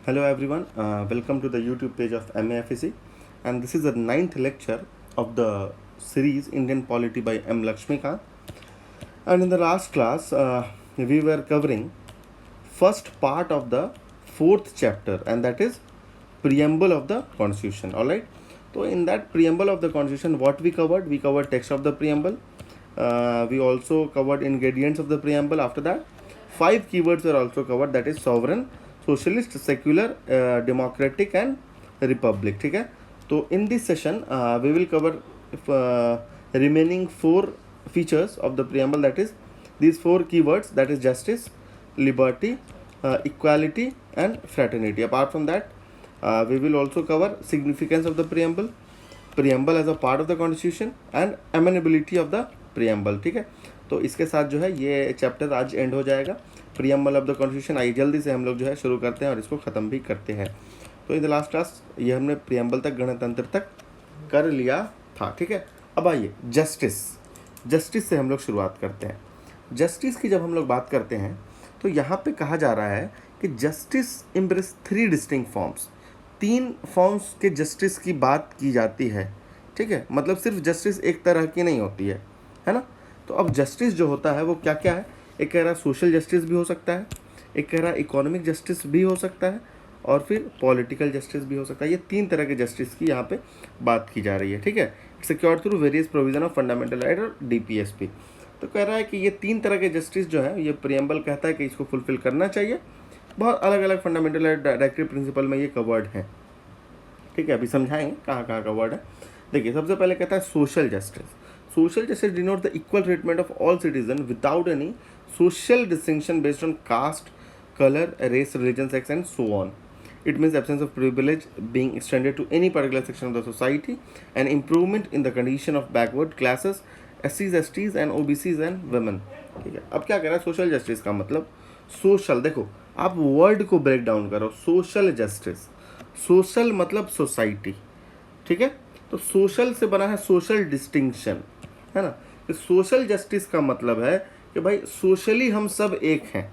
Hello everyone, welcome to the YouTube page of MAFEC, and this is the ninth lecture of the series Indian Polity by M. Lakshmikant. And in the last class, we were covering first part of the fourth chapter, and that is preamble of the Constitution. All right. So in that preamble of the Constitution, what we covered? We covered text of the preamble. We also covered ingredients of the preamble. After that, 5 keywords were also covered. That is sovereign, socialist, secular, democratic, and republic. ठीक है. तो in this session, we will cover remaining 4 features of the preamble. That is these 4 keywords. That is justice, liberty, equality, and fraternity. Apart from that, we will also cover significance of the preamble as a part of the constitution, and amenability of the preamble. ठीक है. तो इसके साथ जो है ये chapter आज and हो जाएगा. Preamble of the constitution. आइए जल्दी से हम लोग जो है शुरू करते हैं और इसको ख़त्म भी करते हैं. तो इन द लास्ट क्लास ये हमने प्रियम्बल तक, गणतंत्र तक कर लिया था. ठीक है. अब आइए जस्टिस से हम लोग शुरुआत करते हैं. जस्टिस की जब हम लोग बात करते हैं तो यहाँ पे कहा जा रहा है कि justice embrace 3 distinct forms. 3 forms के जस्टिस की बात की जाती है. ठीक है. मतलब सिर्फ जस्टिस एक तरह की नहीं होती है ना. तो अब जस्टिस जो होता है वो क्या क्या है. एक कह रहा सोशल जस्टिस भी हो सकता है, एक कह रहा इकोनॉमिक जस्टिस भी हो सकता है, और फिर पॉलिटिकल जस्टिस भी हो सकता है. ये 3 तरह के जस्टिस की यहाँ पे बात की जा रही है. ठीक है. Secured through various provision of fundamental right और DPSP. तो कह रहा है कि ये 3 तरह के जस्टिस जो है ये प्रियम्बल कहता है कि इसको फुलफिल करना चाहिए. बहुत अलग अलग फंडामेंटल राइट डायरेक्टिव प्रिंसिपल में ये कवर्ड है. ठीक है. अभी समझाएंगे कहाँ कहाँ कवर्ड है. देखिए, सबसे पहले कहता है social justice. Social justice denotes the equal treatment of all citizens without any social distinction based on caste, color, race, religion, sex, and so on. It means absence of privilege being extended to any particular section of the society, and improvement in the condition of backward classes, SCs, STs, and OBCs and women. ठीक है. अब क्या कह रहा है social justice का मतलब. Social, देखो आप वर्ड को ब्रेक डाउन करो. सोशल जस्टिस, सोशल मतलब सोसाइटी. ठीक है. तो सोशल से बना है सोशल डिस्टिंक्शन, है ना. तो सोशल जस्टिस का मतलब है कि भाई सोशली हम सब एक हैं.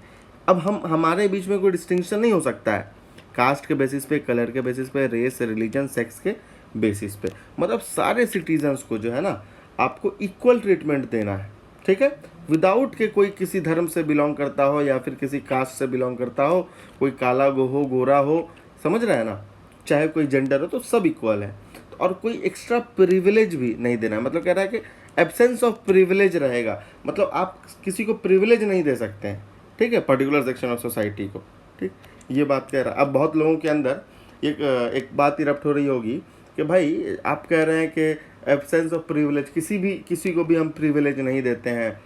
अब हमारे बीच में कोई डिस्टिंक्शन नहीं हो सकता है कास्ट के बेसिस पे, कलर के बेसिस पे, रेस, रिलीजन, सेक्स के बेसिस पे. मतलब सारे सिटीजन्स को जो है ना आपको इक्वल ट्रीटमेंट देना है. ठीक है. विदाउट के कोई किसी धर्म से बिलोंग करता हो या फिर किसी कास्ट से बिलोंग करता हो, कोई काला हो, गोरा हो, समझ रहे हैं ना, चाहे कोई जेंडर हो, तो सब इक्वल है. और कोई एक्स्ट्रा प्रिविलेज भी नहीं देना है. मतलब कह रहा है कि एब्सेंस ऑफ प्रिविलेज रहेगा. मतलब आप किसी को प्रिविलेज नहीं दे सकते हैं. ठीक है. पर्टिकुलर सेक्शन ऑफ सोसाइटी को. ठीक. ये बात कह रहा है. अब बहुत लोगों के अंदर एक बात इरप्ट हो रही होगी कि भाई आप कह रहे हैं कि एब्सेंस ऑफ प्रिविलेज, किसी को भी हम प्रिविलेज नहीं देते हैं,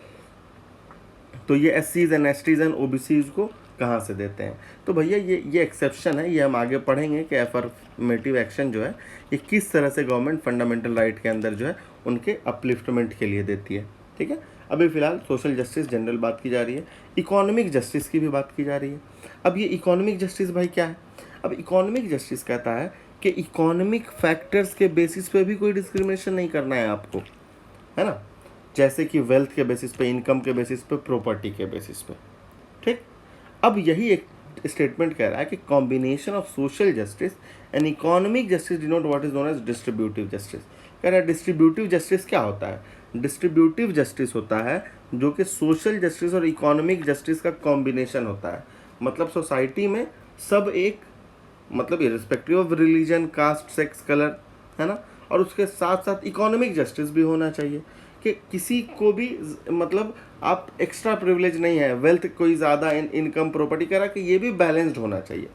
तो ये SCs and STs and OBCs को कहाँ से देते हैं. तो भैया ये एक्सेप्शन है. ये हम आगे पढ़ेंगे कि अफर्मेटिव एक्शन जो है ये किस तरह से गवर्नमेंट फंडामेंटल राइट के अंदर जो है उनके अपलिफ्टमेंट के लिए देती है. ठीक है. अभी फ़िलहाल सोशल जस्टिस जनरल बात की जा रही है. इकोनॉमिक जस्टिस की भी बात की जा रही है. अब ये इकोनॉमिक जस्टिस भाई क्या है. अब इकोनॉमिक जस्टिस कहता है कि इकोनॉमिक फैक्टर्स के बेसिस पे भी कोई डिस्क्रिमिनेशन नहीं करना है आपको, है ना. जैसे कि वेल्थ के बेसिस पे, इनकम के बेसिस पे, प्रॉपर्टी के बेसिस पे. ठीक. अब यही एक स्टेटमेंट कह रहा है कि combination of social justice and economic justice denote what is known as distributive justice. कह रहा है डिस्ट्रीब्यूटिव जस्टिस क्या होता है. डिस्ट्रीब्यूटिव जस्टिस होता है जो कि सोशल जस्टिस और इकोनॉमिक जस्टिस का कॉम्बिनेशन होता है. मतलब सोसाइटी में सब एक, मतलब irrespective of religion, caste, sex, colour, है ना. और उसके साथ साथ इकोनॉमिक जस्टिस भी होना चाहिए कि किसी को भी मतलब आप एक्स्ट्रा प्रिविलेज नहीं है, वेल्थ कोई ज़्यादा, इनकम, प्रॉपर्टी कह रहा कि ये भी बैलेंस्ड होना चाहिए.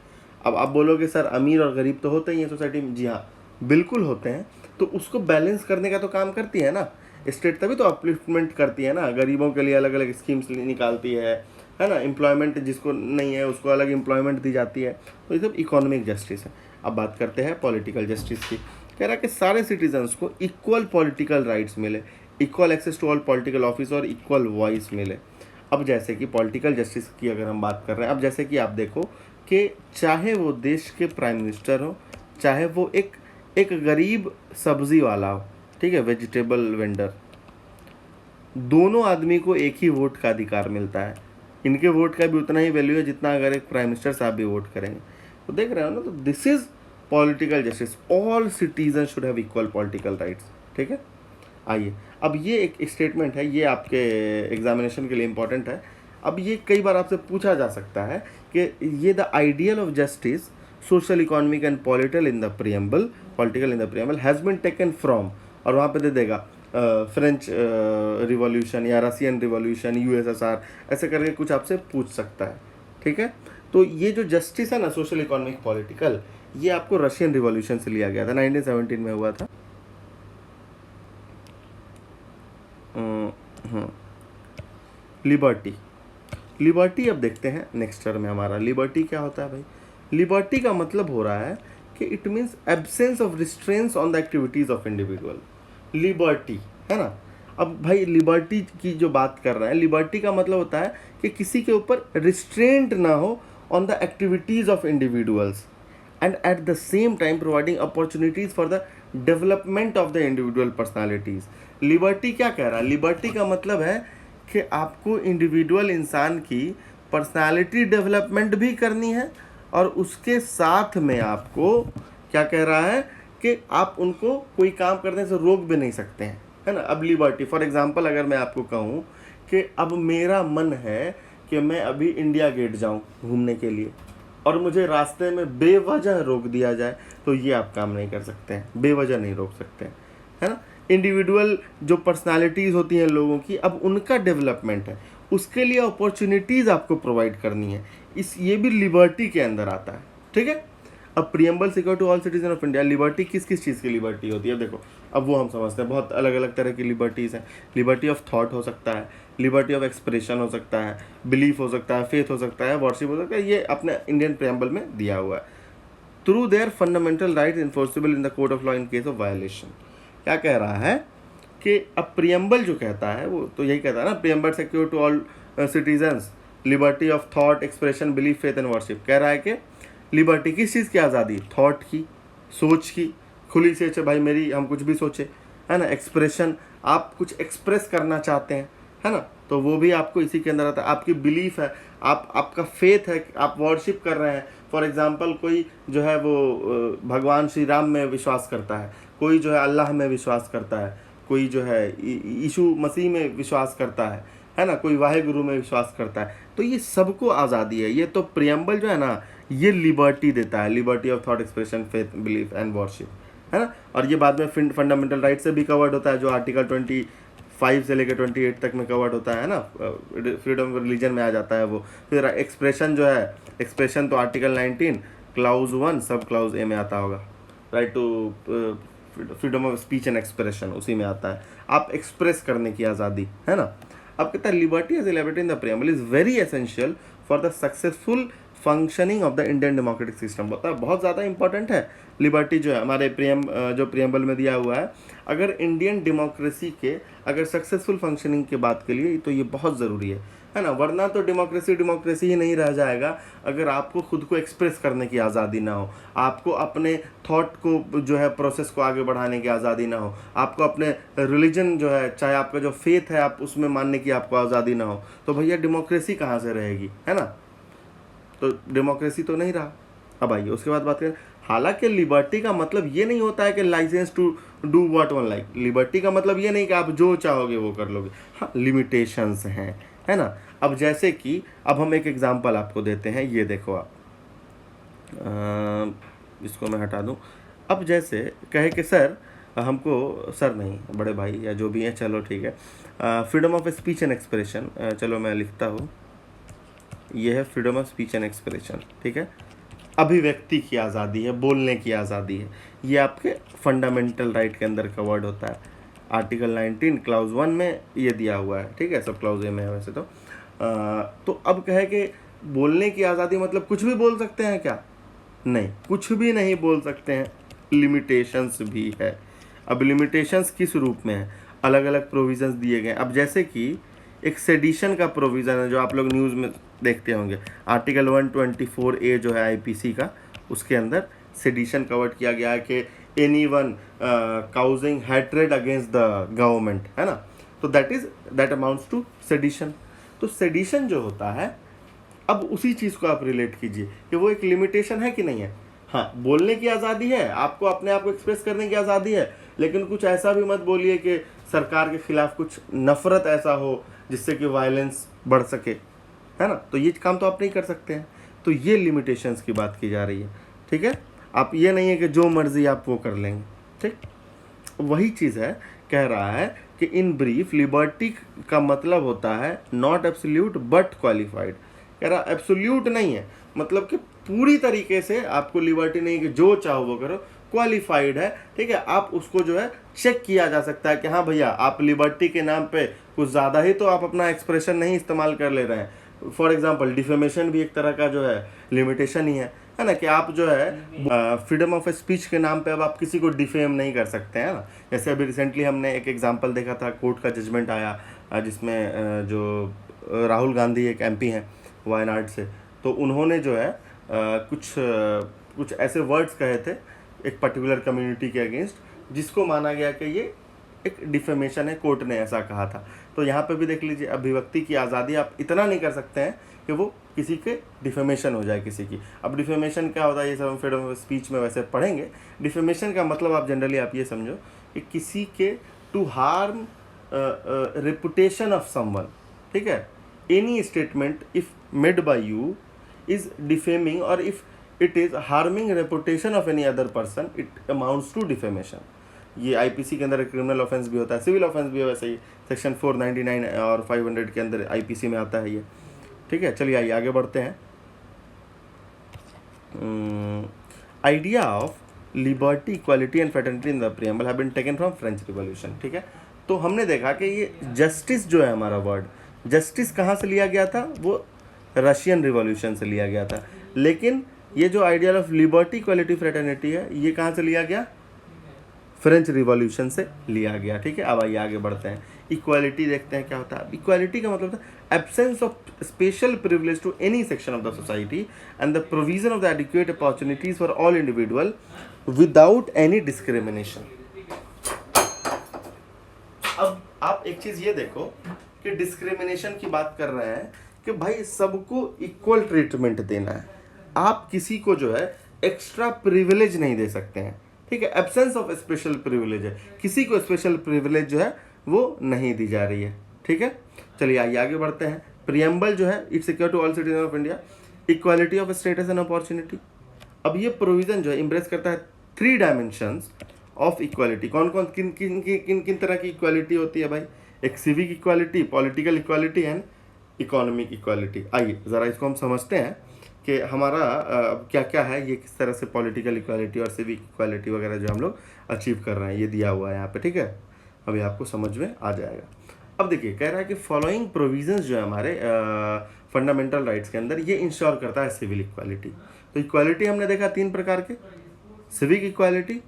अब आप बोलोगे सर अमीर और गरीब तो होते ही हैं सोसाइटी में. जी हाँ, बिल्कुल होते हैं. तो उसको बैलेंस करने का तो काम करती है ना स्टेट. तभी तो अपलिफ्टमेंट करती है ना. गरीबों के लिए अलग अलग स्कीम्स निकालती है ना. एम्प्लॉयमेंट जिसको नहीं है उसको अलग एम्प्लॉयमेंट दी जाती है. तो ये सब इकोनॉमिक जस्टिस है. अब बात करते हैं पॉलिटिकल जस्टिस की. कह रहा है कि सारे सिटीजन्स को इक्वल पॉलिटिकल राइट्स मिले, equal access to all political office और इक्वल वॉइस मिले. अब जैसे कि पॉलिटिकल जस्टिस की अगर हम बात कर रहे हैं, अब जैसे कि आप देखो कि चाहे वो देश के प्राइम मिनिस्टर हो, चाहे वो एक गरीब सब्जी वाला हो, ठीक है, वेजिटेबल वेंडर, दोनों आदमी को एक ही वोट का अधिकार मिलता है. इनके वोट का भी उतना ही वैल्यू है जितना अगर एक प्राइम मिनिस्टर साहब भी वोट करेंगे. तो देख रहे हो ना, तो this is political justice, all citizen should have equal political rights. ठीक है, आइए अब ये एक स्टेटमेंट है, ये आपके एग्जामिनेशन के लिए इंपॉर्टेंट है। अब ये कई बार आपसे पूछा जा सकता है कि ये the ideal of justice social economic and political in the preamble has been taken from, और वहाँ पे दे देगा फ्रेंच रिवॉल्यूशन या रशियन रिवॉल्यूशन, यूएसएसआर, ऐसे करके कुछ आपसे पूछ सकता है। ठीक है, तो ये जो जस्टिस है ना, सोशल इकोनॉमिक पॉलिटिकल, ये आपको रशियन रिवॉल्यूशन से लिया गया था, 1917 में हुआ था। लिबर्टी अब देखते हैं नेक्स्ट टर्म में हमारा। लिबर्टी क्या होता है भाई? लिबर्टी का मतलब हो रहा है कि it means absence of restraints on the activities of individual. Liberty है ना। अब भाई लिबर्टी की जो बात कर रहे हैं, लिबर्टी का मतलब होता है कि किसी के ऊपर रिस्ट्रेंट ना हो on the activities of individuals and at the same time providing opportunities for the development of the individual personalities। Liberty क्या कह रहा है? लिबर्टी का मतलब है कि आपको इंडिविजुअल इंसान की पर्सनालिटी डेवलपमेंट भी करनी है, और उसके साथ में आपको क्या कह रहा है कि आप उनको कोई काम करने से रोक भी नहीं सकते हैं, है ना। अब लिबर्टी फॉर एग्जांपल अगर मैं आपको कहूँ कि अब मेरा मन है कि मैं अभी इंडिया गेट जाऊँ घूमने के लिए, और मुझे रास्ते में बेवजह रोक दिया जाए, तो ये आप काम नहीं कर सकते हैं, बेवजह नहीं रोक सकते हैं, है ना। इंडिविजुअल जो पर्सनालिटीज़ होती हैं लोगों की, अब उनका डेवलपमेंट है, उसके लिए अपॉर्चुनिटीज़ आपको प्रोवाइड करनी है, ये भी लिबर्टी के अंदर आता है। ठीक है, अब preamble secure to all citizen of India, liberty किस किस चीज़ की लिबर्टी होती है? अब देखो, अब वो हम समझते हैं, बहुत अलग अलग तरह की लिबर्टीज़ हैं। लिबर्टी ऑफ थॉट हो सकता है, लिबर्टी ऑफ एक्सप्रेशन हो सकता है, बिलीफ हो सकता है, फेथ हो सकता है, वर्शिप हो सकता है, ये अपने इंडियन प्रियम्बल में दिया हुआ है। Through their fundamental right enforceable in the code of law in case of violation. क्या कह रहा है कि अब प्रियम्बल जो कहता है वो तो यही कहता है ना, preamble secure to all citizens liberty of thought, expression, belief, faith and worship. कह रहा है कि लिबर्टी किस चीज़ की आज़ादी? थॉट की, सोच की, खुली से भाई मेरी, हम कुछ भी सोचे, है ना। एक्सप्रेशन, आप कुछ एक्सप्रेस करना चाहते हैं, है ना, तो वो भी आपको इसी के अंदर आता है। आपकी बिलीफ है, आपका फेथ है, आप वर्शिप कर रहे हैं। फॉर एग्जांपल कोई जो है वो भगवान श्री राम में विश्वास करता है, कोई जो है अल्लाह में विश्वास करता है, कोई जो है यीशु मसीह में विश्वास करता है ना, कोई वाहे गुरु में विश्वास करता है, तो ये सबको आज़ादी है। ये तो प्रियम्बल जो है ना, ये लिबर्टी देता है, liberty of thought, expression, faith, belief and worship, है ना। और ये बाद में फंडामेंटल राइट से भी कवर्ड होता है, जो आर्टिकल 25 से लेकर 28 तक में कवर्ड होता है ना, फ्रीडम ऑफ रिलीजन में आ जाता है वो। फिर एक्सप्रेशन जो है, एक्सप्रेशन तो आर्टिकल 19 क्लाउज 1 सब क्लाउज ए में आता होगा, right to freedom of speech and expression, उसी में आता है, आप एक्सप्रेस करने की आज़ादी, है ना। अब कहता है liberty as elevated in the preamble is very essential for the successful functioning of the Indian democratic system. होता है बहुत ज़्यादा इंपॉर्टेंट है लिबर्टी जो है हमारे जो प्रियम्बल में दिया हुआ है, अगर इंडियन डेमोक्रेसी के अगर सक्सेसफुल फंक्शनिंग की बात के लिए, तो ये बहुत ज़रूरी है ना। वरना तो डेमोक्रेसी ही नहीं रह जाएगा अगर आपको खुद को एक्सप्रेस करने की आज़ादी ना हो, आपको अपने थॉट को जो है प्रोसेस को आगे बढ़ाने की आज़ादी ना हो, आपको अपने रिलीजन जो है, चाहे आपका जो फेथ है, आप उसमें मानने की आपको आज़ादी ना हो, तो भैया डेमोक्रेसी कहाँ से रहेगी, है ना। तो डेमोक्रेसी तो नहीं रहा। अब आइए उसके बाद बात करें। हालांकि लिबर्टी का मतलब ये नहीं होता है कि licence to do what one like. लिबर्टी का मतलब ये नहीं कि आप जो चाहोगे वो कर लोगे, हाँ लिमिटेशंस हैं, है ना। अब जैसे कि अब हम एक एग्जांपल आपको देते हैं, ये देखो आप, इसको मैं हटा दूं। अब जैसे कहे कि सर हमको, सर नहीं बड़े भाई या जो भी हैं, चलो ठीक है, freedom of speech and expression, चलो मैं लिखता हूँ, ये है freedom of speech and expression, ठीक है। अभिव्यक्ति की आज़ादी है, बोलने की आज़ादी है, ये आपके फंडामेंटल राइट के अंदर कवर्ड होता है। आर्टिकल 19 क्लाउज 1 में ये दिया हुआ है, ठीक है, सब क्लाउज ए में है वैसे तो अब कहे कि बोलने की आज़ादी मतलब कुछ भी बोल सकते हैं क्या? नहीं, कुछ भी नहीं बोल सकते हैं, लिमिटेशंस भी है। अब लिमिटेशंस किस रूप में है? अलग अलग प्रोविजंस दिए गए। अब जैसे कि एक सेडिशन का प्रोविज़न है जो आप लोग न्यूज़ में देखते होंगे, आर्टिकल 124A जो है आईपीसी का, उसके अंदर सेडिशन कवर्ड किया गया है कि anyone causing hatred against the government, है ना, तो दैट अमाउंट्स टू सेडिशन। तो सेडिशन जो होता है, अब उसी चीज़ को आप रिलेट कीजिए कि वो एक लिमिटेशन है कि नहीं है। हाँ, बोलने की आज़ादी है, आपको अपने आप को एक्सप्रेस करने की आज़ादी है, लेकिन कुछ ऐसा भी मत बोलिए कि सरकार के खिलाफ कुछ नफरत ऐसा हो जिससे कि वायलेंस बढ़ सके, है ना। तो ये काम तो आप नहीं कर सकते हैं। तो ये लिमिटेशंस की बात की जा रही है, ठीक है। आप ये नहीं है कि जो मर्जी आप वो कर लेंगे, ठीक। वही चीज़ है, कह रहा है कि इन ब्रीफ लिबर्टी का मतलब होता है नॉट एब्सोल्यूट बट क्वालिफाइड। कह रहा एब्सोल्यूट नहीं है, मतलब कि पूरी तरीके से आपको लिबर्टी नहीं कि जो चाहो वो करो, क्वालिफाइड है, ठीक है। आप उसको जो है चेक किया जा सकता है कि हाँ भैया आप लिबर्टी के नाम पे कुछ ज़्यादा ही तो आप अपना एक्सप्रेशन नहीं इस्तेमाल कर ले रहे हैं। फॉर एग्जांपल डिफेमेशन भी एक तरह का जो है लिमिटेशन ही है ना, कि आप जो है फ्रीडम ऑफ स्पीच के नाम पे अब आप किसी को डिफेम नहीं कर सकते हैं ना। जैसे अभी रिसेंटली हमने एक एग्जांपल देखा था, कोर्ट का जजमेंट आया जिसमें जो राहुल गांधी एक एमपी हैं वायनाड से, तो उन्होंने जो है कुछ ऐसे वर्ड्स कहे थे एक पर्टिकुलर कम्युनिटी के अगेंस्ट, जिसको माना गया कि ये एक डिफेमेशन है, कोर्ट ने ऐसा कहा था। तो यहाँ पे भी देख लीजिए, अभिव्यक्ति की आज़ादी आप इतना नहीं कर सकते हैं कि वो किसी के डिफेमेशन हो जाए किसी की। अब डिफेमेशन क्या होता है ये सब हम फ्रीडम ऑफ स्पीच में वैसे पढ़ेंगे। डिफेमेशन का मतलब आप जनरली आप ये समझो कि किसी के to harm reputation of someone, ठीक है। Any statement if made by you is defaming और if it is harming reputation of any other person, it amounts to defamation. ये आईपीसी के अंदर क्रिमिनल ऑफेंस भी होता है, सिविल ऑफेंस भी है वैसे ही, सेक्शन 499 और 500 के अंदर आईपीसी में आता है ये, ठीक है। चलिए आइए आगे बढ़ते हैं। Idea of liberty, equality and fraternity in the preamble have been taken from French revolution, ठीक है। तो हमने देखा कि ये जस्टिस जो है हमारा वर्ड, जस्टिस कहाँ से लिया गया था, वो रशियन रिवॉल्यूशन से लिया गया था। लेकिन ये जो ideal of liberty, equality, fraternity है, ये कहाँ से लिया गया, फ्रेंच रिवॉल्यूशन से लिया गया, ठीक है। अब आइए आगे बढ़ते हैं। इक्वालिटी देखते हैं क्या होता है। इक्वालिटी का मतलब था absence of special privilege to any section of the society and the provision of the adequate opportunities for all individual without any discrimination. अब आप एक चीज ये देखो कि डिस्क्रिमिनेशन की बात कर रहे हैं कि भाई सबको इक्वल ट्रीटमेंट देना है, आप किसी को जो है एक्स्ट्रा प्रिविलेज नहीं दे सकते हैं, ठीक है। एब्सेंस ऑफ स्पेशल प्रिविलेज है, किसी को स्पेशल प्रिविलेज जो है वो नहीं दी जा रही है, ठीक है। चलिए आइए आगे बढ़ते हैं। प्रीएम्बल जो है it secure to all citizen of India equality of status and opportunity. अब ये प्रोविजन जो है इम्प्रेस करता है 3 डायमेंशंस ऑफ इक्वालिटी। कौन कौन किन किन किन किन तरह की इक्वालिटी होती है भाई, एक civic equality, political equality and economic equality. आइए ज़रा इसको हम समझते हैं कि हमारा क्या क्या है, ये किस तरह से पॉलिटिकल इक्वालिटी और सिविक इक्वालिटी वगैरह जो हम लोग अचीव कर रहे हैं, ये दिया हुआ है यहाँ पे, ठीक है। अभी आपको समझ में आ जाएगा। अब देखिए कह रहा है कि फॉलोइंग प्रोविजंस जो है हमारे फंडामेंटल राइट्स के अंदर, ये इंश्योर करता है सिविल इक्वालिटी। तो इक्वालिटी हमने देखा 3 प्रकार के, civic equality,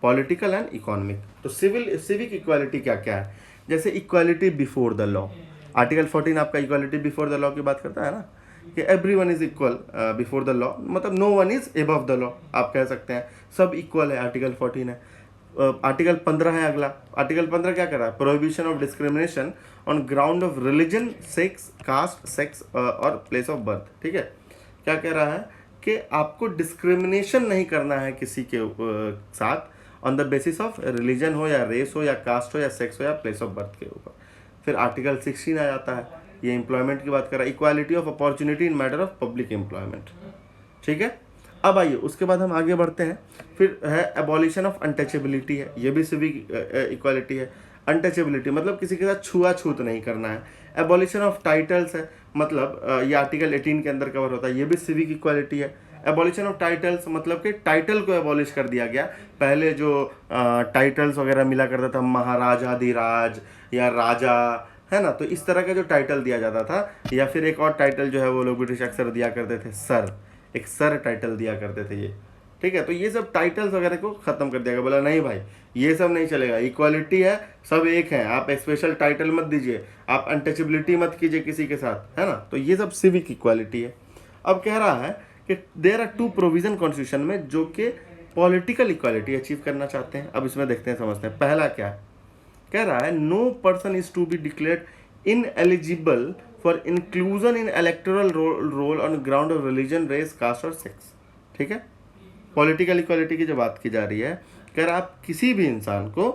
political and economic. तो सिविक इक्वालिटी क्या क्या है, जैसे equality before the law. Article 14 आपका इक्वालिटी बिफोर द लॉ की बात करता है ना, कि everyone is equal before the law, मतलब no one is above the law, आप कह सकते हैं सब इक्वल है, आर्टिकल 14 है। आर्टिकल 15 है अगला। आर्टिकल 15 क्या कर रहा है, prohibition of discrimination on ground of religion, sex, caste, sex और प्लेस ऑफ बर्थ, ठीक है। क्या कह रहा है कि आपको डिस्क्रिमिनेशन नहीं करना है किसी के साथ on the basis of religion हो या रेस हो या कास्ट हो या सेक्स हो या प्लेस ऑफ बर्थ के ऊपर। फिर आर्टिकल 16 आ जाता है, ये एम्प्लॉयमेंट की बात कर रहा है, equality of opportunity in matter of public employment, ठीक है। अब आइए उसके बाद हम आगे बढ़ते हैं। फिर है एबॉलिशन ऑफ अनटचेबिलिटी है, ये भी सिविक इक्वालिटी है। अनटचेबिलिटी मतलब किसी के साथ छुआछूत नहीं करना है। एबॉलिशन ऑफ टाइटल्स है, मतलब ये आर्टिकल 18 के अंदर कवर होता है, ये भी सिविक इक्वालिटी है। एबॉलिशन ऑफ टाइटल्स मतलब कि टाइटल को एबॉलिश कर दिया गया। पहले जो टाइटल्स वगैरह मिला करता था, महाराजाधिराज या राजा, है ना, तो इस तरह का जो टाइटल दिया जाता था, या फिर एक और टाइटल जो है वो लोग ब्रिटिश अक्सर दिया करते थे, सर, एक सर टाइटल दिया करते थे ये, ठीक है। तो ये सब टाइटल्स वगैरह को खत्म कर दिया गया, बोला नहीं भाई ये सब नहीं चलेगा, इक्वालिटी है, सब एक हैं, आप स्पेशल टाइटल मत दीजिए, आप अनटचेबिलिटी मत कीजिए किसी के साथ, है ना। तो ये सब सिविक इक्वालिटी है। अब कह रहा है कि देयर आर 2 प्रोविजन कॉन्स्टिट्यूशन में जो कि पॉलिटिकल इक्वालिटी अचीव करना चाहते हैं। अब इसमें देखते हैं, समझते हैं। पहला क्या है, कह रहा है no person is to be declared ineligible for inclusion in electoral roll on ground of religion, race, caste और सेक्स। ठीक है, पॉलिटिकल इक्वालिटी की जो बात की जा रही है, अगर आप किसी भी इंसान को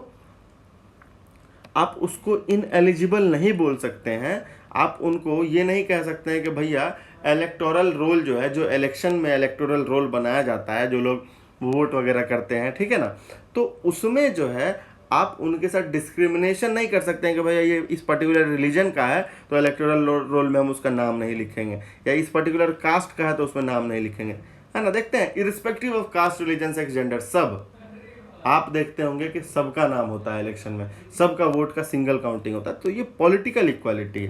आप उसको इनएलिजिबल नहीं बोल सकते हैं, आप उनको ये नहीं कह सकते हैं कि भैया इलेक्टोरल रोल जो है, जो इलेक्शन में इलेक्टोरल रोल बनाया जाता है, जो लोग वोट वगैरह करते हैं, ठीक है ना, तो उसमें जो है आप उनके साथ डिस्क्रिमिनेशन नहीं कर सकते हैं कि भैया ये इस पर्टिकुलर रिलीजन का है तो इलेक्टोरल रोल में हम उसका नाम नहीं लिखेंगे, या इस पर्टिकुलर कास्ट का है तो उसमें नाम नहीं लिखेंगे, है ना। देखते हैं irrespective of caste, religion, sex, gender, सब आप देखते होंगे कि सबका नाम होता है इलेक्शन में, सबका वोट का सिंगल काउंटिंग होता है। तो ये पॉलिटिकल इक्वालिटी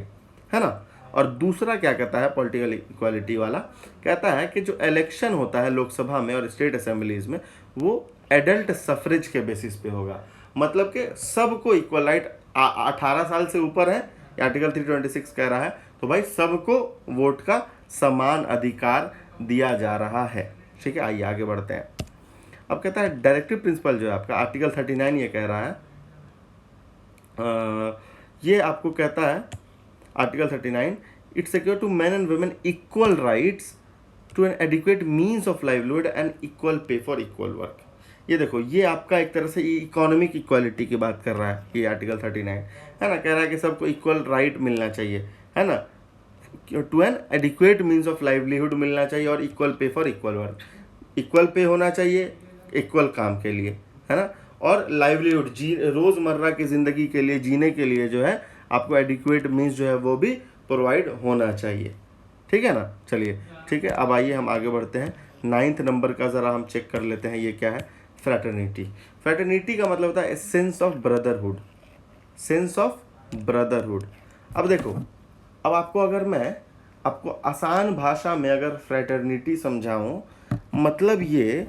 है ना। और दूसरा क्या कहता है पॉलिटिकल इक्वालिटी वाला, कहता है कि जो इलेक्शन होता है लोकसभा में और स्टेट असेंबलीज में, वो एडल्ट सफरेज के बेसिस पे होगा। मतलब कि सबको इक्वल राइट, 18 साल से ऊपर है, आर्टिकल 326 कह रहा है, तो भाई सबको वोट का समान अधिकार दिया जा रहा है। ठीक है, आइए आगे बढ़ते हैं। अब कहता है डायरेक्टिव प्रिंसिपल जो है आपका आर्टिकल 39 ये कह रहा है, ये आपको कहता है article 39, it secure to man and women equal rights to an adequate means of livelihood and equal pay for equal work. ये देखो, ये आपका एक तरह से इकोनॉमिक इक्वालिटी की बात कर रहा है ये आर्टिकल 39, है ना। कह रहा है कि सबको इक्वल राइट मिलना चाहिए, है ना, to an adequate means of livelihood मिलना चाहिए और equal pay for equal work, equal pay होना चाहिए इक्वल काम के लिए, है ना, और लाइवलीहुड रोज़मर्रा की ज़िंदगी के लिए, जीने के लिए जो है आपको एडिक्वेट मीन्स जो है वो भी प्रोवाइड होना चाहिए। ठीक है ना, चलिए ठीक है। अब आइए हम आगे बढ़ते हैं। 9th नंबर का ज़रा हम चेक कर लेते हैं, ये क्या है, फ्रैटर्निटी। फ्रैटर्निटी का मतलब होता है sense of brotherhood, sense of brotherhood. अब देखो, अब आपको अगर मैं आपको आसान भाषा में अगर फ्रैटर्निटी समझाऊं, मतलब ये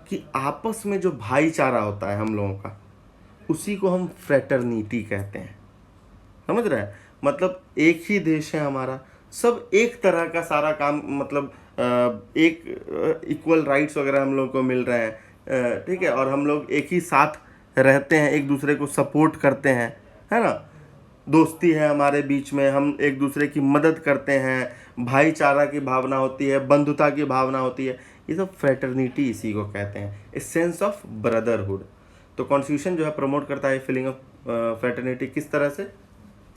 कि आपस में जो भाईचारा होता है हम लोगों का, उसी को हम फ्रैटर्निटी कहते हैं। समझ रहे हैं, मतलब एक ही देश है हमारा, सब एक तरह का सारा काम, मतलब एक इक्वल राइट्स वगैरह हम लोगों को मिल रहे हैं, ठीक है, और हम लोग एक ही साथ रहते हैं, एक दूसरे को सपोर्ट करते हैं, है ना, दोस्ती है हमारे बीच में, हम एक दूसरे की मदद करते हैं, भाईचारा की भावना होती है, बंधुता की भावना होती है, ये सब फ्रैटर्निटी इसी को कहते हैं, ए सेंस ऑफ ब्रदरहुड। तो कॉन्स्टिट्यूशन जो है प्रमोट करता है फीलिंग ऑफ फ्रैटर्निटी, किस तरह से,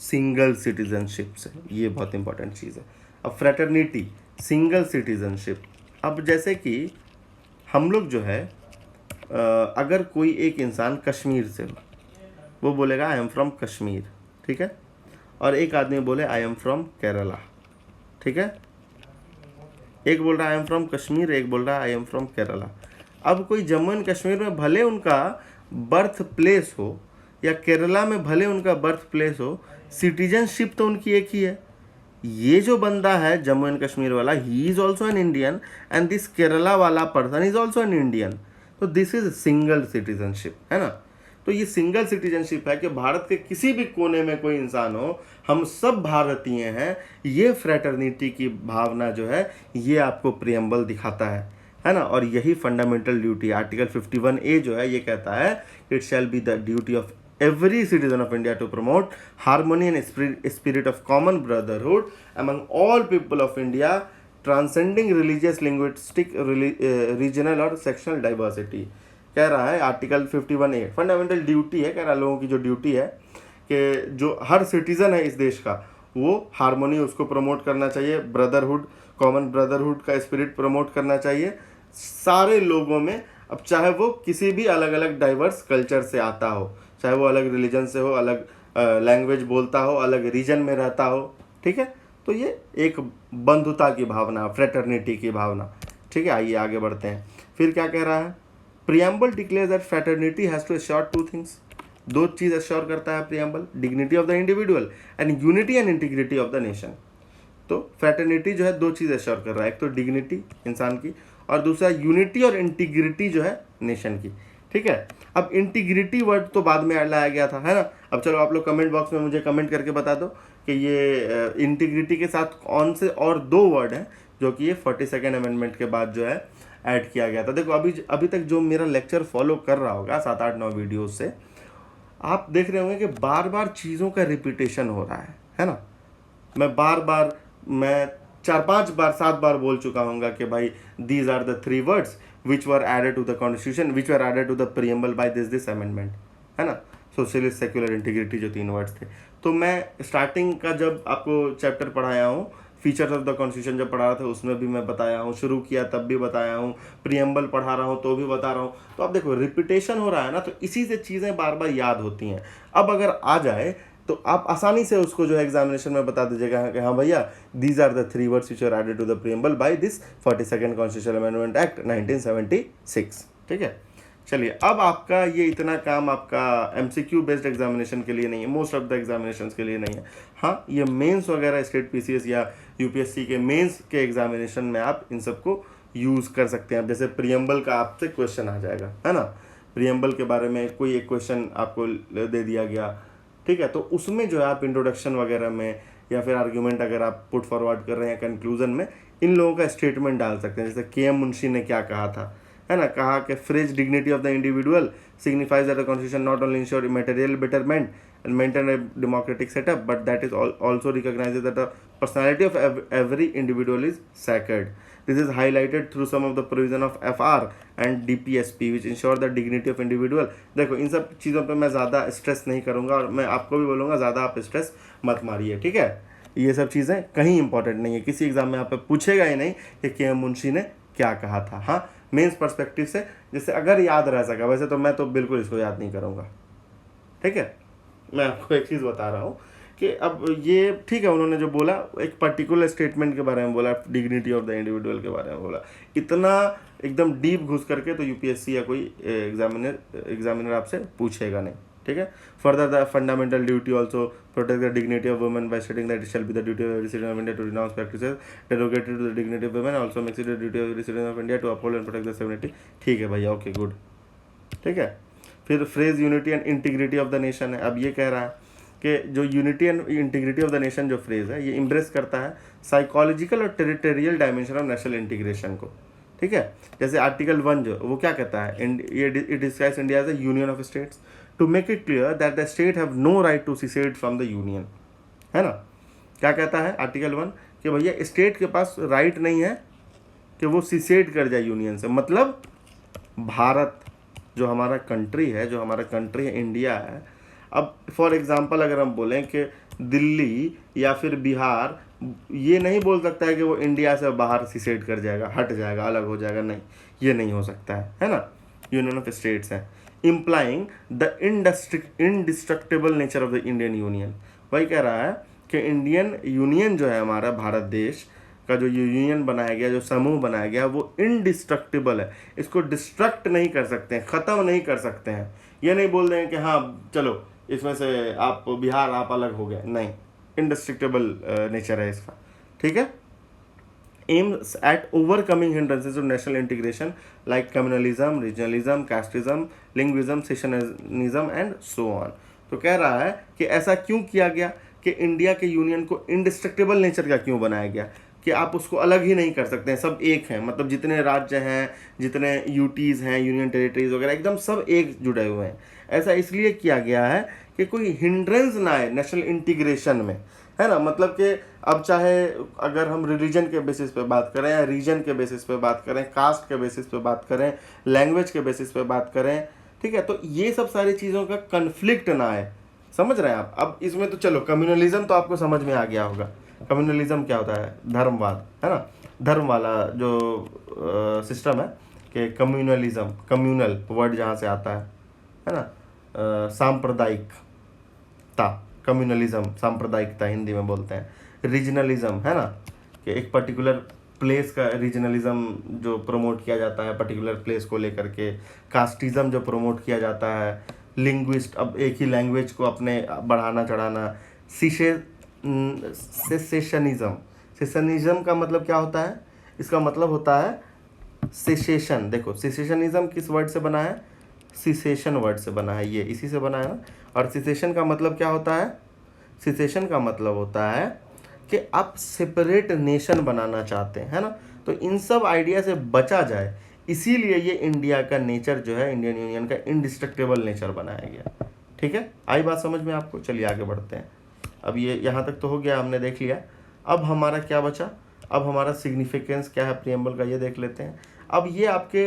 सिंगल सिटीजनशिप से। ये बहुत इंपॉर्टेंट चीज़ है। अब फ्रैटर्निटी, सिंगल सिटीजनशिप, अब जैसे कि हम लोग जो है अगर कोई एक इंसान कश्मीर से हो, वो बोलेगा आई एम फ्रॉम कश्मीर, ठीक है, और एक आदमी बोले आई एम फ्रॉम केरला, ठीक है, एक बोल रहा है आई एम फ्रॉम कश्मीर, एक बोल रहा है आई एम फ्रॉम केरला। अब कोई जम्मू एंड कश्मीर में भले उनका बर्थ प्लेस हो या केरला में भले उनका बर्थ प्लेस हो, सिटीजनशिप तो उनकी एक ही है। ये जो बंदा है जम्मू एंड कश्मीर वाला, he is also an Indian and this Kerala वाला person is also an Indian, तो दिस इज सिंगल सिटीजनशिप, है ना। तो ये सिंगल सिटीजनशिप है कि भारत के किसी भी कोने में कोई इंसान हो, हम सब भारतीय हैं। ये फ्रैटर्निटी की भावना जो है ये आपको प्रियम्बल दिखाता है ना। और यही फंडामेंटल ड्यूटी आर्टिकल 51A जो है ये कहता है, it shall be the duty of every citizen of India to promote harmony and spirit of common brotherhood among all people of India, transcending religious, linguistic, regional और sectional diversity। कह रहा है article 51A fundamental duty है, कह रहा है लोगों की जो ड्यूटी है कि जो हर सिटीजन है इस देश का, वो हारमोनी उसको प्रमोट करना चाहिए, ब्रदरहुड, कॉमन ब्रदरहुड का स्पिरिट प्रमोट करना चाहिए सारे लोगों में। अब चाहे वो किसी भी अलग अलग डाइवर्स कल्चर से आता हो, चाहे वो अलग रिलीजन से हो, अलग लैंग्वेज बोलता हो, अलग रीजन में रहता हो, ठीक है। तो ये एक बंधुता की भावना, फ्रैटर्निटी की भावना, ठीक है। आइए आगे बढ़ते हैं। फिर क्या कह रहा है, preamble declares that fraternity has to assure two things, दो चीज़ एश्योर करता है preamble, dignity of the individual and unity and integrity of the nation. तो फ्रैटर्निटी जो है दो चीज़ एश्योर कर रहा है, एक तो डिग्निटी इंसान की और दूसरा यूनिटी और इंटीग्रिटी जो है नेशन की, ठीक है। अब इंटीग्रिटी वर्ड तो बाद में लाया गया था, है ना। अब चलो आप लोग कमेंट बॉक्स में मुझे कमेंट करके बता दो कि ये इंटीग्रिटी के साथ कौन से और दो वर्ड हैं जो कि ये 42nd अमेंडमेंट के बाद जो है ऐड किया गया था। देखो अभी तक जो मेरा लेक्चर फॉलो कर रहा होगा 7-8-9 वीडियोस से, आप देख रहे होंगे कि बार बार चीज़ों का रिपीटेशन हो रहा है ना। मैं 4-5 बार 7 बार बोल चुका हूँगा कि भाई these are the 3 words which were added to the constitution, which were added to the preamble by this amendment, है ना। सोशलिस्ट, सेक्युलर, इंटीग्रिटी जो 3 वर्ड्स थे। तो मैं स्टार्टिंग का जब आपको चैप्टर पढ़ाया हूँ, फीचर्स ऑफ द कॉन्स्टिट्यूशन जब पढ़ा रहा था उसमें भी मैं बताया हूँ, शुरू किया तब भी बताया हूँ, प्रीएम्बल पढ़ा रहा हूँ तो भी बता रहा हूँ। तो आप देखो रिपीटेशन हो रहा है ना, तो इसी से चीज़ें बार बार याद होती हैं। अब अगर आ जाए तो आप आसानी से उसको जो है एग्जामिनेशन में बता दीजिएगा कि हाँ भैया these are the 3 words which are added to the preamble by this 42nd constitutional amendment act 1976। ठीक है, चलिए अब आपका ये इतना काम आपका एमसीक्यू बेस्ड एग्जामिनेशन के लिए नहीं है, मोस्ट ऑफ द एग्जामिनेशन के लिए नहीं है। हाँ, ये मेंस वगैरह स्टेट पीसीएस या यूपीएससी के मेंस के एग्जामिनेशन में आप इन सबको यूज़ कर सकते हैं। जैसे प्रीएम्बल का आपसे क्वेश्चन आ जाएगा, है ना, प्रीएम्बल के बारे में कोई एक क्वेश्चन आपको दे दिया गया, ठीक है, तो उसमें जो है आप इंट्रोडक्शन वगैरह में या फिर आर्ग्यूमेंट अगर आप पुट फॉरवर्ड कर रहे हैं कंक्लूजन में, इन लोगों का स्टेटमेंट डाल सकते हैं। जैसे के.एम. मुंशी ने क्या कहा था, है ना, कहा कि phrase dignity of the individual signifies that the constitution not only ensure material betterment and maintain a democratic setup, but that is also recognizes that the personality of every individual is sacred. This is highlighted through some of the provision of FR and DPSP which ensure the dignity of individual. देखो इन सब चीज़ों पे मैं ज़्यादा stress नहीं करूँगा और मैं आपको भी बोलूँगा ज़्यादा आप स्ट्रेस मत मारिए, ठीक है। ये सब चीज़ें कहीं इंपॉर्टेंट नहीं है, किसी एग्जाम में आप पे पूछेगा ही नहीं कि के.एम. मुंशी ने क्या कहा था। हाँ, मेंस पर्सपेक्टिव से जैसे अगर याद रह सका, वैसे तो मैं तो बिल्कुल इसको याद नहीं करूँगा, ठीक है। मैं आपको एक चीज़ बता रहा हूँ कि अब ये ठीक है, उन्होंने जो बोला एक पर्टिकुलर स्टेटमेंट के बारे में बोला, डिग्निटी ऑफ द इंडिविजुअल के बारे में बोला, इतना एकदम डीप घुस करके तो यूपीएससी या कोई एग्जामिनर आपसे पूछेगा नहीं, ठीक है। Further the fundamental duty also protect the dignity of women by stating that it shall be the duty of every citizen of India to renounce practices derogatory to the dignity of women, also makes it the duty of every citizen of India to uphold and protect the sovereignty. ठीक है भैया, okay good, ठीक है। फिर phrase unity and integrity of the nation है। अब ये कह रहा है कि जो unity and integrity of the nation जो फ्रेज है, ये इम्ब्रेस करता है साइकोलॉजिकल और territorial dimension of national integration को, ठीक है। जैसे आर्टिकल 1 जो वो क्या कहता है, it describes India as a union of states to make it clear that the state have no right to secede from the union, है ना। क्या कहता है आर्टिकल 1 कि भैया स्टेट के पास राइट नहीं है कि वो सीसेड कर जाए यूनियन से। मतलब भारत जो हमारा कंट्री है, इंडिया है, अब फॉर एग्जांपल अगर हम बोलें कि दिल्ली या फिर बिहार ये नहीं बोल सकता है कि वो इंडिया से बाहर सीसेड कर जाएगा, हट जाएगा, अलग हो जाएगा, नहीं, ये नहीं हो सकता है ना। यूनियन ऑफ स्टेट्स है, implying the indestructible nature of the Indian union. वही कह रहा है कि इंडियन यूनियन जो है हमारा भारत देश का जो यूनियन बनाया गया, जो समूह बनाया गया, वो इनडिस्ट्रक्टिबल है, इसको डिस्ट्रक्ट नहीं कर सकते हैं, ख़त्म नहीं कर सकते हैं। ये नहीं बोल दें कि हाँ चलो इसमें से आप बिहार आप अलग हो गए, नहीं, इनडिस्ट्रक्टिबल नेचर है इसका, ठीक है। Aims at overcoming hindrances of national integration like communalism, regionalism, casteism, linguism, secessionism and so on. तो कह रहा है कि ऐसा क्यों किया गया कि इंडिया के यूनियन को इनडिस्ट्रक्टिबल नेचर का क्यों बनाया गया कि आप उसको अलग ही नहीं कर सकते हैं, सब एक हैं, मतलब जितने राज्य हैं, जितने यूटीज़ हैं, यूनियन टेरिटरीज वगैरह, एकदम सब एक जुड़े हुए हैं। ऐसा इसलिए किया गया है कि कोई हिंड्रेंस ना आए नेशनल इंटीग्रेशन में, है ना। मतलब कि अब चाहे अगर हम रिलीजन के बेसिस पे बात करें या रीजन के बेसिस पे बात करें, कास्ट के बेसिस पे बात करें, लैंग्वेज के बेसिस पे बात करें, ठीक है, तो ये सब सारी चीज़ों का कन्फ्लिक्ट ना आए, समझ रहे हैं आप। अब इसमें तो चलो कम्युनलिज्म तो आपको समझ में आ गया होगा। कम्युनलिज्म क्या होता है, धर्मवाद, है ना, धर्म वाला जो सिस्टम है कि कम्युनलिज्म, कम्युनल वर्ड जहाँ से आता है ना, सांप्रदायिकता, कम्युनलिज्म सांप्रदायिकता हिंदी में बोलते हैं। रीजनलिज्म है ना कि एक पर्टिकुलर प्लेस का रीजनलिज्म जो प्रमोट किया जाता है पर्टिकुलर प्लेस को लेकर के। कास्टिज्म जो प्रमोट किया जाता है, लिंग्विस्ट अब एक ही लैंग्वेज को अपने बढ़ाना चढ़ाना। सेशनिज्म, सेशनिज्म का मतलब क्या होता है, इसका मतलब होता है सेशेशन। देखो सेशनिज्म किस वर्ड से बना है, सिसेशन वर्ड से बना है, ये इसी से बना है ना। और सिसेशन का मतलब क्या होता है, सिसेशन का मतलब होता है कि आप सेपरेट नेशन बनाना चाहते हैं, है ना। तो इन सब आइडिया से बचा जाए, इसीलिए ये इंडिया का नेचर जो है, इंडियन यूनियन का इनडिस्ट्रक्टेबल नेचर बनाया गया, ठीक है, आई बात समझ में आपको? चलिए आगे बढ़ते हैं। अब ये यहाँ तक तो हो गया, हमने देख लिया। अब हमारा क्या बचा? अब हमारा सिग्निफिकेंस क्या है प्रियम्बल का, ये देख लेते हैं। अब ये आपके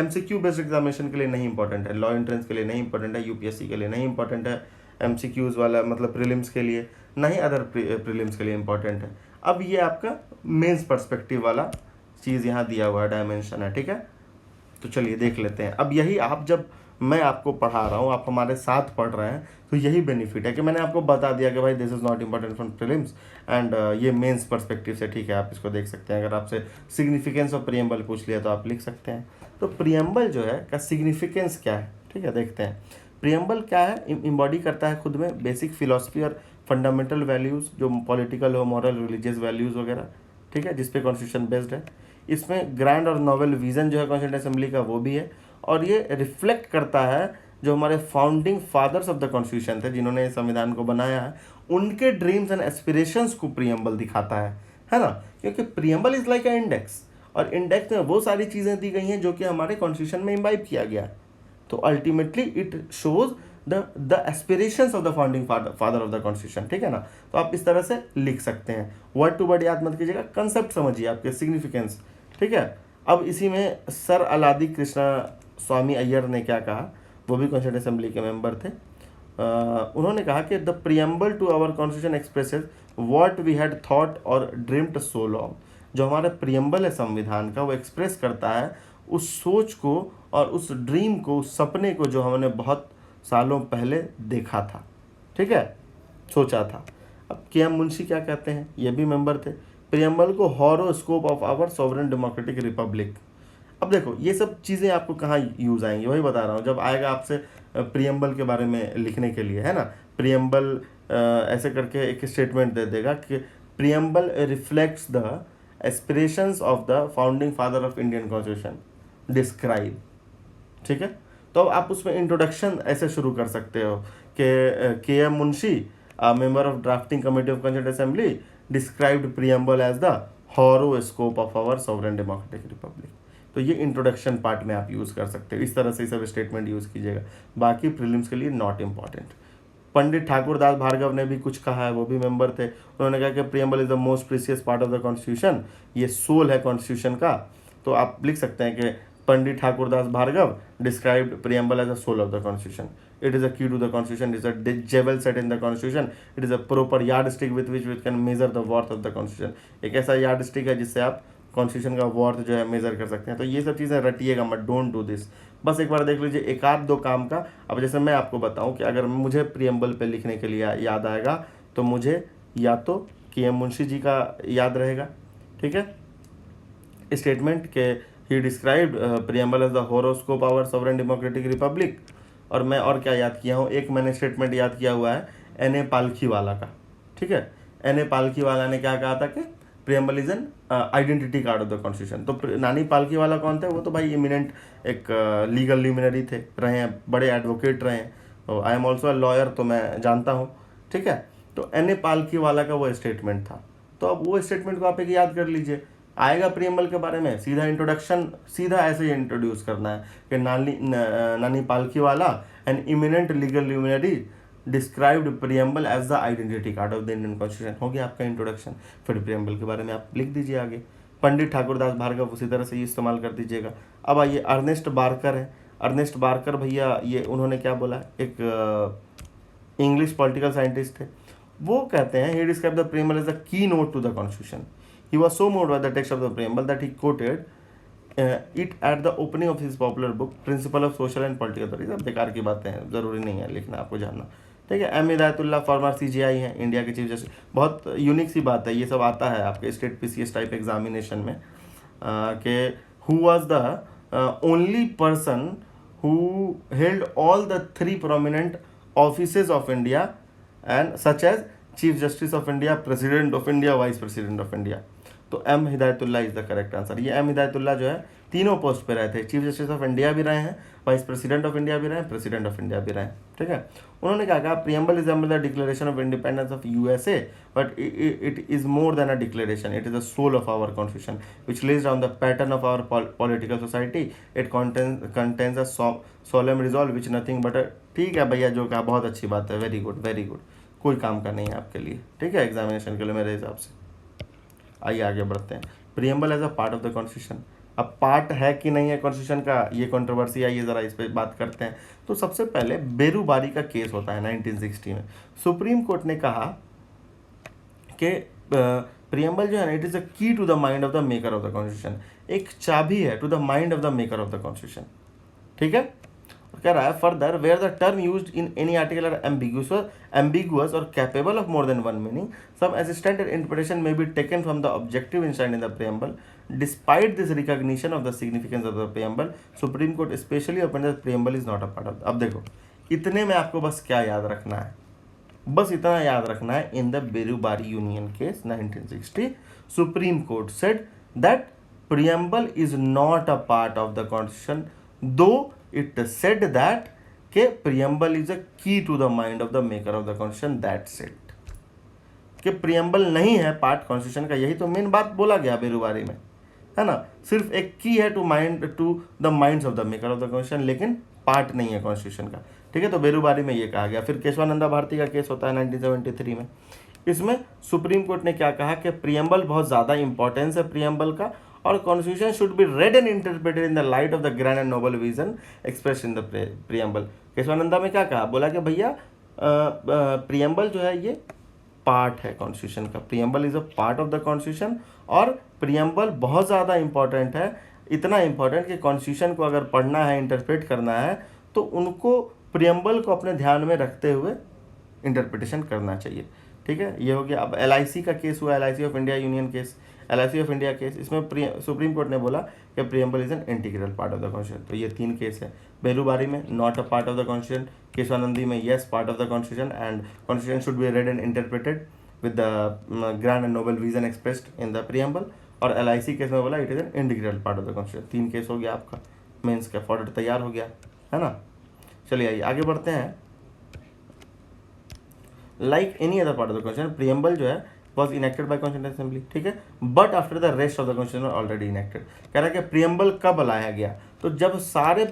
MCQ बेस्ड एग्जामिनेशन के लिए नहीं इंपॉर्टेंट है, लॉ एंट्रेंस के लिए नहीं इंपॉर्टेंट है, UPSC के लिए नहीं इंपॉर्टेंट है, MCQs वाला मतलब प्रीलिम्स के लिए, ना ही अदर प्रीलिम्स के लिए इंपॉर्टेंट है। अब ये आपका मेंस पर्सपेक्टिव वाला चीज़ यहाँ दिया हुआ है, डायमेंशन है, ठीक है। तो चलिए देख लेते हैं। अब यही आप जब मैं आपको पढ़ा रहा हूँ, आप हमारे साथ पढ़ रहे हैं, तो यही बेनिफिट है कि मैंने आपको बता दिया कि भाई this is not important for prelims and ये मेंस पर्सपेक्टिव से, ठीक है, आप इसको देख सकते हैं। अगर आपसे सिग्निफिकेंस ऑफ प्रियम्बल पूछ लिया तो आप लिख सकते हैं। तो प्रियम्बल जो है का सिग्निफिकेंस क्या है, ठीक है, देखते हैं। प्रियम्बल क्या है? इम्बॉडी करता है खुद में बेसिक फिलोसफी और फंडामेंटल वैल्यूज़, जो पॉलिटिकल हो, मॉरल, रिलीजियस वैल्यूज़ वगैरह, ठीक है, जिसपे कॉन्स्टिट्यूशन बेस्ड है। इसमें ग्रैंड और नॉवेल विजन जो है कॉन्स्टिट्यूंट असेंबली का, वो भी है। और ये रिफ्लेक्ट करता है जो हमारे founding fathers of the constitution थे, जिन्होंने इस संविधान को बनाया है, उनके ड्रीम्स एंड एस्पिरेशंस को प्रियम्बल दिखाता है ना। क्योंकि preamble is like a index, और इंडेक्स में वो सारी चीज़ें दी गई हैं जो कि हमारे कॉन्स्टिट्यूशन में इम्बाइब किया गया है। तो ultimately it shows the aspirations of the founding father of the constitution, ठीक है ना। तो आप इस तरह से लिख सकते हैं। वर्ड टू वर्ड याद मत कीजिएगा, कंसेप्ट समझिए, आपके सिग्निफिकेंस, ठीक है। अब इसी में सर अलादी कृष्णा स्वामी अय्यर ने क्या कहा, वो भी कॉन्स्टिट्यूंट असेंबली के मेंबर थे। उन्होंने कहा कि the preamble to our constitution expresses what we had thought और ड्रीम्ड सो लॉन्ग। जो हमारा प्रियम्बल है संविधान का, वो एक्सप्रेस करता है उस सोच को और उस ड्रीम को, उस सपने को जो हमने बहुत सालों पहले देखा था, ठीक है, सोचा था। अब KM मुंशी क्या कहते हैं, ये भी मेंबर थे। प्रियम्बल को horoscope of our sovereign democratic republic. अब देखो ये सब चीज़ें आपको कहाँ यूज़ आएंगी, वही बता रहा हूँ। जब आएगा आपसे प्रियम्बल के बारे में लिखने के लिए, है ना, प्रियम्बल ऐसे करके एक स्टेटमेंट दे देगा कि preamble reflects the aspirations of the founding father of Indian constitution, describe, ठीक है। तो अब आप उसमें इंट्रोडक्शन ऐसे शुरू कर सकते हो कि KM Munshi, member of drafting committee of constituent assembly, described preamble as the horoscope of our sovereign democratic republic. तो ये इंट्रोडक्शन पार्ट में आप यूज़ कर सकते हो, इस तरह से सब स्टेटमेंट यूज़ कीजिएगा। बाकी प्रीलिम्स के लिए नॉट इम्पॉर्टेंट। पंडित ठाकुर दास भार्गव ने भी कुछ कहा है, वो भी मेंबर थे। उन्होंने कहा कि preamble is the most precious part of the constitution, ये सोल है कॉन्स्टिट्यूशन का। तो आप लिख सकते हैं कि Pandit Thakur Das Bhargava described preamble as a soul of the constitution, it is a key to the constitution, is a jewel set in the constitution, it is a proper yardstick with which can measure the worth of the constitution. एक ऐसा yard stick है जिससे आप constitution का worth जो है major कर सकते हैं। तो ये सब चीज़ें रटिएगा मत, डोंट डू दिस। बस एक बार देख लीजिए एक आध दो काम का। अब जैसे मैं आपको बताऊं कि अगर मुझे प्रियम्बल पे लिखने के लिए याद आएगा तो मुझे या तो KM मुंशी जी का याद रहेगा, ठीक है, स्टेटमेंट के ही described preamble as the horoscope our sovereign democratic republic. और मैं और क्या याद किया हूँ, एक मैंने स्टेटमेंट याद किया हुआ है NA पालखी वाला का, ठीक है। NA पालखी वाला ने क्या कहा था कि preamble is an identity card of the constitution. तो नानी पालकी वाला कौन थे? वो तो भाई इमिनेंट एक लीगल ल्यूमिनरी थे, रहे हैं, बड़े एडवोकेट रहे हैं। I am also a lawyer, तो मैं जानता हूँ, ठीक है। तो NA पालकी वाला का वो स्टेटमेंट था। तो अब वो स्टेटमेंट को आप एक याद कर लीजिए। आएगा प्रियम्बल के बारे में सीधा इंट्रोडक्शन, सीधा ऐसे ही इंट्रोड्यूस करना है कि Nani Palkhivala an eminent legal luminary described preamble as the identity card of the Indian constitution. हो गया आपका इंट्रोडक्शन। फिर प्रियम्बल के बारे में आप लिख दीजिए आगे। पंडित ठाकुर दास भार्गव उसी तरह से ये इस्तेमाल कर दीजिएगा। अब आइए अर्नेस्ट बार्कर है। अर्नेस्ट बार्कर भैया ये उन्होंने क्या बोला, एक इंग्लिश पॉलिटिकल साइंटिस्ट थे। वो कहते हैं he describe the preamble as the keynote to the constitution. He was so moved by the text of the preamble that he quoted it at the opening of his popular book principle of social and political theory. सब बेकार की बातें हैं, जरूरी नहीं है लिखना, आपको जानना, ठीक है। M हिदायतुल्लाह फॉर्मर CGI हैं, इंडिया के चीफ जस्टिस। बहुत यूनिक सी बात है, ये सब आता है आपके स्टेट PCS टाइप एग्जामिनेशन में कि who was the only person who held all the 3 prominent offices of India and such as chief justice of India, president of India, vice president of India. तो M Hidayatullah is the correct answer. ये M Hidayatullah जो है तीनों post पे रहे थे, chief justice of India भी रहे हैं, वाइस प्रेसिडेंट ऑफ इंडिया भी रहे हैं, प्रेसिडेंट ऑफ इंडिया भी रहे हैं, ठीक है। उन्होंने क्या कहा, preamble is the declaration of independence of USA but it is more than a declaration, it is the soul of our constitution which lays down the pattern of our political society, it contains a solemn resolve which nothing but ठीक है भैया, जो कहा बहुत अच्छी बात है, very good very good, कोई काम का नहीं है आपके लिए, ठीक है, एग्जामिनेशन के लिए मेरे हिसाब से। आइए आगे बढ़ते हैं। Preamble as a part of the constitution, अब पार्ट है कि नहीं है कॉन्स्टिट्यूशन का, ये कंट्रोवर्सी है, ये ज़रा इस पर बात करते हैं। तो सबसे पहले बेरूबारी का केस होता है 1960 में। सुप्रीम कोर्ट ने कहा कि प्रियम्बल जो है ना, it is a key to the mind of the maker of the constitution, एक चाबी है to the mind of the maker of the constitution, ठीक है। कह रहा है further where the term used in any article are ambiguous और capable of more than one meaning, some assistance interpretation may be taken from the objective inside in the preamble, despite this recognition of the significance of the preamble, supreme court specially open the preamble is not a part of. अब देखो, इतने में आपको बस क्या याद रखना है, बस इतना याद रखना है, in the Berubari union case 1960 supreme court said that preamble is not a part of the constitution, दो it said that के preamble is a key to the mind of the maker of the constitution, that's it, कि preamble नहीं है part constitution का, यही तो main बात बोला गया बेरूबारी में, है ना। सिर्फ एक की है to the minds of the maker of the constitution, लेकिन पार्ट नहीं है कॉन्स्टिट्यूशन का, ठीक है। तो बेरूबारी में ये कहा गया। फिर केशवानंदा भारती का केस होता है 1973 में। इसमें सुप्रीम कोर्ट ने क्या कहा कि प्रियम्बल बहुत ज़्यादा इंपॉर्टेंस है प्रियम्बल का, और constitution should be read and interpreted in the light of the grand and noble vision express in the preamble. Kesavananda में क्या कहा, बोला कि भैया प्रियम्बल जो है ये पार्ट है कॉन्स्टिट्यूशन का, preamble is a part of the constitution, और प्रियम्बल बहुत ज़्यादा इंपॉर्टेंट है, इतना इंपॉर्टेंट कि कॉन्स्टिट्यूशन को अगर पढ़ना है, इंटरप्रेट करना है, तो उनको प्रियम्बल को अपने ध्यान में रखते हुए इंटरप्रिटेशन करना चाहिए, ठीक है। ये हो गया। अब LIC का केस हुआ, LIC of India union case, LIC of India case, इसमें सुप्रीम कोर्ट ने बोला कि preamble is an integral part of the constitution. तो ये 3 केस है। बेरूबारी में not a part of the constitution, Kesavananda में yes part of the constitution and constitution should be read and interpreted with the grand and noble vision expressed in the preamble, और LIC case में बोला it is an integral part of the constitution. 3 case हो गया आपका, mains का format तैयार हो गया, है ना। चलिए आइए आगे बढ़ते हैं। Like any other part of the constitution, preamble जो है was enacted by constituent assembly, ठीक है, but after the rest of the constitution already enacted. कह रहा है कि प्रियम्बल कब लाया गया, तो जब सारे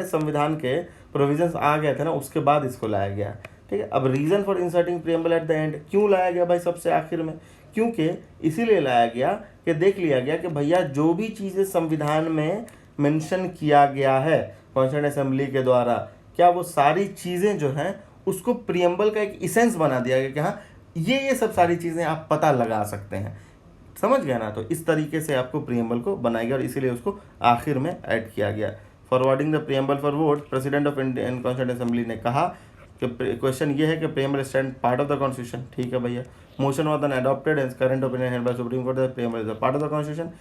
संविधान के प्रोविजंस आ गए थे ना, उसके बाद इसको लाया गया, ठीक है। अब reason for inserting preamble at the end, क्यों लाया गया भाई सबसे आखिर में, क्योंकि इसीलिए लाया गया कि देख लिया गया कि भैया जो भी चीज़ें संविधान में मेंशन किया गया है कॉन्स्टिट्यूएंट असेंबली के द्वारा, क्या वो सारी चीज़ें जो हैं उसको प्रियम्बल का एक इसेंस बना दिया गया कि हाँ ये सब सारी चीज़ें आप पता लगा सकते हैं, समझ गया ना। तो इस तरीके से आपको प्रियम्बल को बनाया गया और इसीलिए उसको आखिर में ऐड किया गया। Forwarding the preamble for vote, president of Indian constituent assembly ने कहा कि क्वेश्चन ये है कि preamble stand part of the constitution, ठीक है भैया। Motion was then adopted and current opinion held by supreme court that preamble is a part of the constitution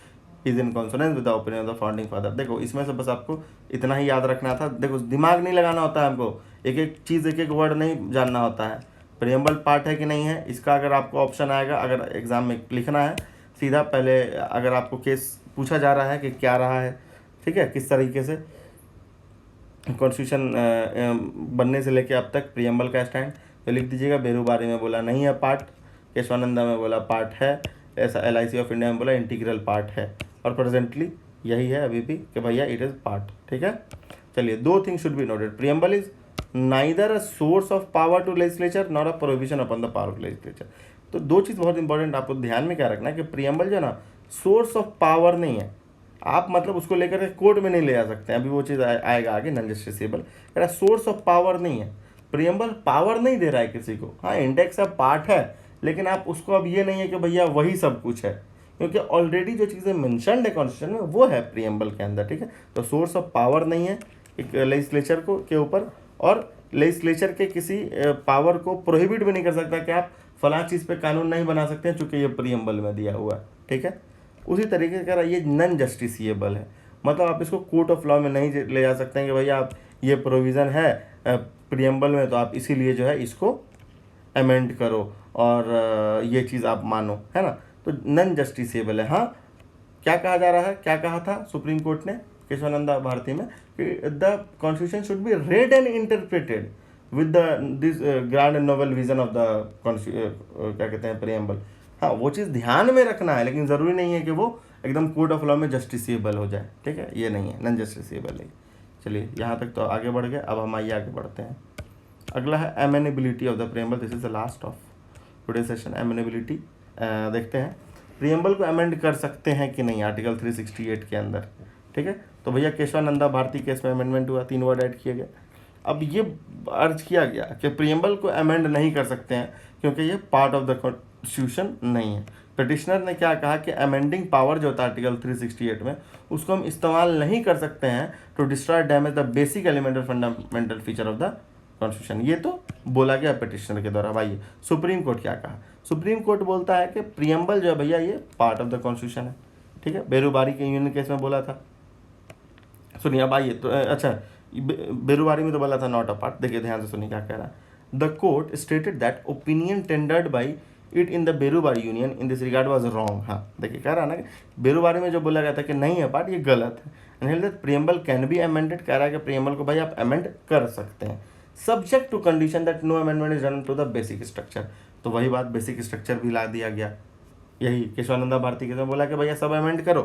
is in consonance with the opinion of the founding father. देखो इसमें से बस आपको इतना ही याद रखना था, देखो दिमाग नहीं लगाना होता है हमको, एक एक चीज़ एक एक वर्ड नहीं जानना होता है। प्रियम्बल पार्ट है कि नहीं है, इसका अगर आपको ऑप्शन आएगा, अगर एग्जाम में लिखना है सीधा, पहले अगर आपको केस पूछा जा रहा है कि क्या रहा है, ठीक है, किस तरीके से कॉन्स्टिट्यूशन बनने से लेके अब तक प्रियम्बल का स्टैंड, तो लिख दीजिएगा। बेरूबारी में बोला नहीं है पार्ट, केशवानंदा में बोला पार्ट है, ऐसा LIC ऑफ इंडिया में बोला इंटीग्रल पार्ट है, और प्रेजेंटली यही है अभी भी कि भैया इट इज़ पार्ट, ठीक है। चलिए, 2 thing should be noted, preamble is neither a source of power to legislature not a prohibition upon the power of legislature. तो 2 चीज़ बहुत इंपॉर्टेंट आपको ध्यान में क्या रखना है कि प्रियम्बल जो है ना सोर्स ऑफ पावर नहीं है, आप मतलब उसको लेकर के कोर्ट में नहीं ले आ सकते हैं, अभी वो चीज़ आएगा आगे, नॉन जस्टिसेबल। अगर सोर्स ऑफ पावर नहीं है, प्रियम्बल पावर नहीं दे रहा है किसी को, हाँ इंडेक्स का पार्ट है, लेकिन आप उसको अब ये नहीं है कि भैया वही सब कुछ है, क्योंकि ऑलरेडी जो चीज़ें मेंशन्ड है कॉन्स्टिट्यूशन में वो है प्रियम्बल के अंदर, ठीक है। तो सोर्स ऑफ पावर नहीं है एक लेजिस्लेचर को के ऊपर, और लेजिस्लेचर के किसी पावर को प्रोहिबिट भी नहीं कर सकता कि आप फलां चीज़ पे कानून नहीं बना सकते हैं, चूँकि ये प्रियम्बल में दिया हुआ है, ठीक है। उसी तरीके से कह रहा है ये नॉन जस्टिसिएबल है, मतलब आप इसको कोर्ट ऑफ लॉ में नहीं ले जा सकते हैं कि भैया आप ये प्रोविज़न है प्रियम्बल में, तो आप इसीलिए जो है इसको अमेंड करो और ये चीज़ आप मानो, है ना। तो नॉन जस्टिसेबल है। हाँ, क्या कहा जा रहा है, क्या कहा था सुप्रीम कोर्ट ने केशवानंदा भारती में कि the constitution should be read and interpreted with this grand and noble vision of the क्या कहते हैं प्रियम्बल। हाँ, वो चीज़ ध्यान में रखना है, लेकिन ज़रूरी नहीं है कि वो एकदम कोर्ट ऑफ लॉ में जस्टिसेबल हो जाए, ठीक है, ये नहीं है, नॉन जस्टिसेबल है। चलिए यहाँ तक तो आगे बढ़ गए, अब हम आइए आगे बढ़ते हैं। अगला है amenability of the preamble. This is the last of today session. Amenability देखते हैं, प्रियम्बल को अमेंड कर सकते हैं कि नहीं आर्टिकल 368 के अंदर, ठीक है। तो भैया केशवानंदा भारती केस में अमेंडमेंट हुआ, 3 वर्ड ऐड किए गए। अब ये अर्ज किया गया कि प्रियम्बल को अमेंड नहीं कर सकते हैं क्योंकि ये पार्ट ऑफ द कॉन्स्टिट्यूशन नहीं है। पिटिशनर ने क्या कहा कि अमेंडिंग पावर जो होता है आर्टिकल 368 में, उसको हम इस्तेमाल नहीं कर सकते हैं to destroy damage the basic element और fundamental feature of the constitution. ये तो बोला गया पिटिशनर के द्वारा। भाई सुप्रीम कोर्ट क्या कहा, सुप्रीम कोर्ट बोलता है कि प्रियम्बल जो है भैया ये पार्ट ऑफ द कॉन्स्टिट्यूशन है, ठीक है। बेरुबारी के यूनियन केस में बोला था, सुनिए अब आइए तो अच्छा, बेरुबारी में तो बोला था नॉट अ पार्ट। देखिए ध्यान से सुनिए क्या कह रहा है। The court stated that opinion tendered by it in the Berubari union in this regard was wrong. हाँ देखिए कह रहा है ना कि बेरुबारी में जो बोला गया था कि नहीं है पार्ट, ये गलत है। And held that preamble can be amended, कह रहा है कि प्रियम्बल को भाई आप अमेंड कर सकते हैं subject to condition that no amendment is done to the basic structure. तो वही बात, बेसिक स्ट्रक्चर भी ला दिया गया। यही केशवानंदा भारती के बोला कि भैया सब अमेंड करो,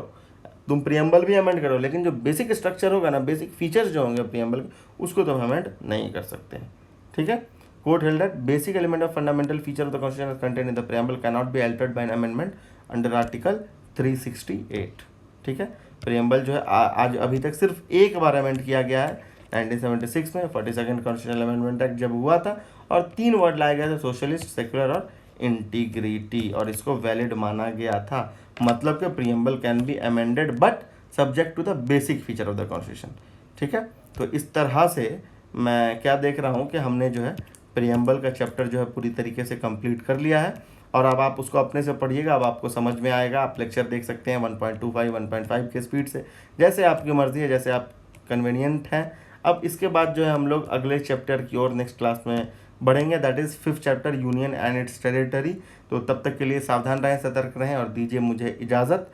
तुम प्रियम्बल भी अमेंड करो, लेकिन जो बेसिक स्ट्रक्चर होगा ना, बेसिक फीचर्स जो होंगे प्रियम्बल के, उसको तुम अमेंड नहीं कर सकते हैं, ठीक है। Court held that basic element of fundamental feature of the constitution content in the preamble can not be altered by an amendment under article 368, ठीक है। प्रियम्बल जो है आज अभी तक सिर्फ एक बार अमेंड किया गया है 1976 में, 42nd कॉन्स्टिट्यूशनल अमेंडमेंट एक्ट जब हुआ था, और 3 वर्ड लाए गए थे, सोशलिस्ट, सेक्युलर और इंटीग्रिटी, और इसको वैलिड माना गया था। मतलब कि preamble can be amended but subject to the basic feature of the constitution, ठीक है। तो इस तरह से मैं क्या देख रहा हूँ कि हमने जो है प्रियम्बल का चैप्टर जो है पूरी तरीके से कंप्लीट कर लिया है, और अब आप उसको अपने से पढ़िएगा, अब आपको समझ में आएगा। आप लेक्चर देख सकते हैं 1.25 1.5 के स्पीड से, जैसे आपकी मर्ज़ी है, जैसे आप कन्वीनियंट हैं। अब इसके बाद जो है हम लोग अगले चैप्टर की ओर नेक्स्ट क्लास में बढ़ेंगे, that is 5th chapter union and it's territory. तो तब तक के लिए सावधान रहें, सतर्क रहें और दीजिए मुझे इजाज़त।